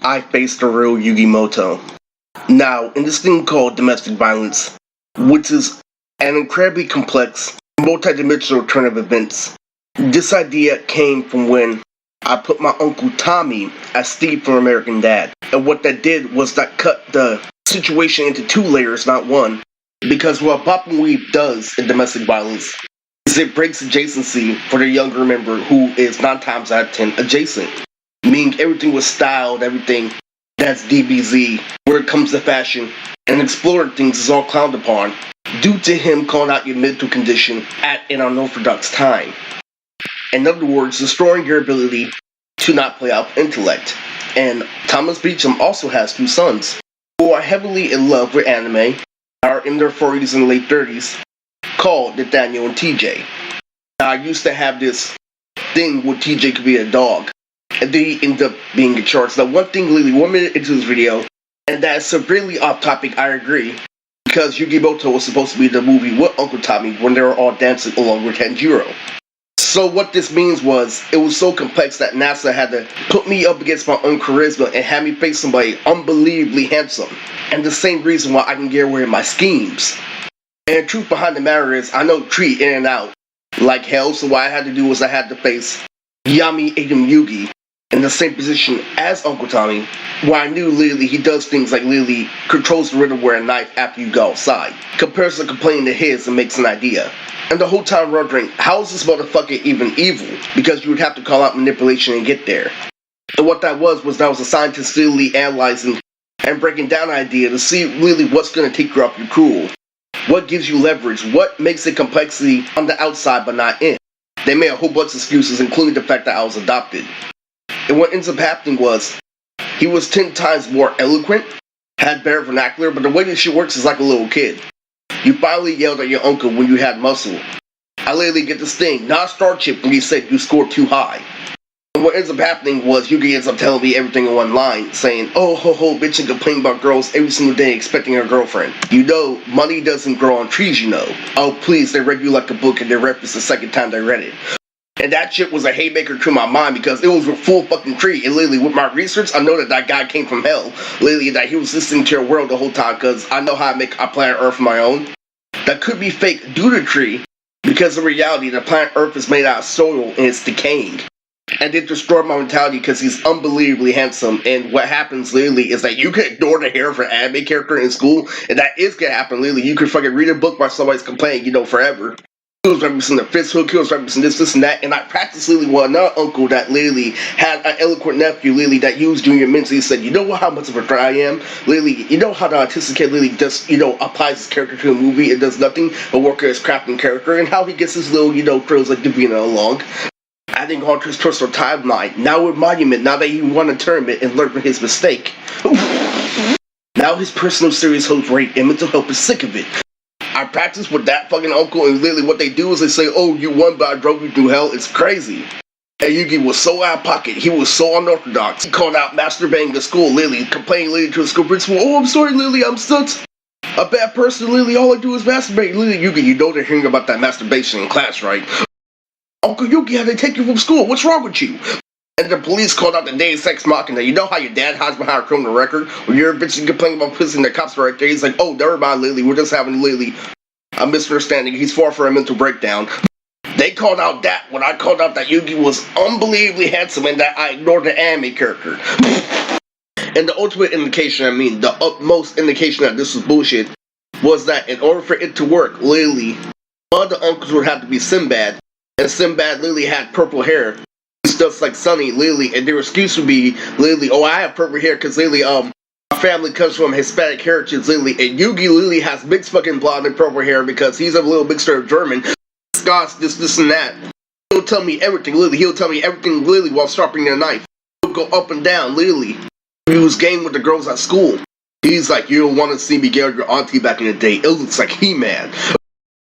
I faced the real Yugi Moto. Now, in this thing called domestic violence, which is an incredibly complex, multi-dimensional turn of events, this idea came from when I put my Uncle Tommy as Steve from American Dad. And what that did was that cut the situation into two layers, not one. Because what Bop and Weave does in domestic violence is it breaks adjacency for the younger member who is 9 times out of 10 adjacent. Meaning everything was styled, everything that's DBZ, where it comes to fashion, and exploring things is all clowned upon, due to him calling out your mental condition at an unorthodox time. In other words, destroying your ability to not play out intellect. And Thomas Beecham also has 2 sons, who are heavily in love with anime, are in their 40s and late 30s, called Nathaniel and TJ. Now, I used to have this thing where TJ could be a dog, and then he ended up being in charge. Now, one thing, literally 1 minute into this video, and that is severely off topic, I agree, because Yugi Moto was supposed to be the movie with Uncle Tommy when they were all dancing along with Tanjiro. So what this means was, it was so complex that NASA had to put me up against my own charisma and have me face somebody unbelievably handsome. And the same reason why I can get away with my schemes. And the truth behind the matter is, I know Tree in and out like hell, so what I had to do was I had to face Yami Adam Yugi in the same position as Uncle Tommy, where I knew literally he does things like literally controls the rhythm wear a knife after you go outside, compares the complaint to his and makes an idea. And the whole time wondering, how is this motherfucker even evil? Because you would have to call out manipulation and get there. And what that was that was a scientist literally analyzing and breaking down an idea to see really what's going to take you off your cool. What gives you leverage? What makes it complexity on the outside but not in? They made a whole bunch of excuses, including the fact that I was adopted. And what ends up happening was, he was 10 times more eloquent, had better vernacular, but the way this shit works is like a little kid. You finally yelled at your uncle when you had muscle. I literally get this thing, not a star chip, when he said you scored too high. And what ends up happening was Yugi ends up telling me everything in one line, saying, oh ho ho, bitch, and complain about girls every single day expecting a girlfriend. You know, money doesn't grow on trees, you know. Oh please, they read you like a book and they referenced the second time they read it. And that shit was a haymaker to my mind because it was a full fucking tree. And literally, with my research, I know that that guy came from hell. Literally, that he was listening to your world the whole time because I know how I make a planet Earth my own. That could be fake due to tree because in reality, the planet Earth is made out of soil and it's decaying. And it destroyed my mentality because he's unbelievably handsome. And what happens literally is that you can ignore the hair of an anime character in school, and that is gonna happen. Literally, you can fucking read a book while somebody's complaining, you know, forever. He was referencing the fist hook, he was referencing this, and that, and I practiced literally with another uncle that literally had an eloquent nephew, literally, that used junior mints. He said, you know how much of a threat I am? Literally, you know how the autistic kid literally just, you know, applies his character to a movie and does nothing but work as crafting character, and how he gets his little, you know, thrills like Davina along. Adding on to his personal timeline, now with Monument, now that he won a tournament and learned from his mistake. Now his personal serious host rate and mental health is sick of it. I practice with that fucking uncle, and literally what they do is they say, oh, you won, but I drove you through hell. It's crazy. And Yugi was so out of pocket. He was so unorthodox. He called out masturbating at school, Lily, complaining Lily to the school principal, oh, I'm sorry, Lily, I'm such a bad person, Lily, all I do is masturbate. Lily, Yugi, you know they're hearing about that masturbation in class, right? Uncle Yugi, how they take you from school? What's wrong with you? And the police called out the Deus Ex Machina. You know how your dad hides behind a criminal record? When you're a bitch and complaining about pussy and the cops are right there, he's like, oh, never mind, Lily, we're just having Lily a misunderstanding. He's far from a mental breakdown. They called out that when I called out that Yugi was unbelievably handsome and that I ignored the anime character. And the ultimate indication, I mean, the utmost indication that this was bullshit, was that in order for it to work, literally, one of the uncles would have to be Sinbad. And Sinbad literally had purple hair. Just like Sunny, literally, and their excuse would be, literally, oh, I have purple hair because literally, my family comes from Hispanic heritage, literally, and Yugi literally has mixed fucking blonde and purple hair because he's a little mixture of German, Scots, this and that. He'll tell me everything, literally, he'll tell me everything, literally, while sharpening a knife. He'll go up and down, literally. He was game with the girls at school. He's like, you don't want to see me get your auntie back in the day. It looks like He-Man.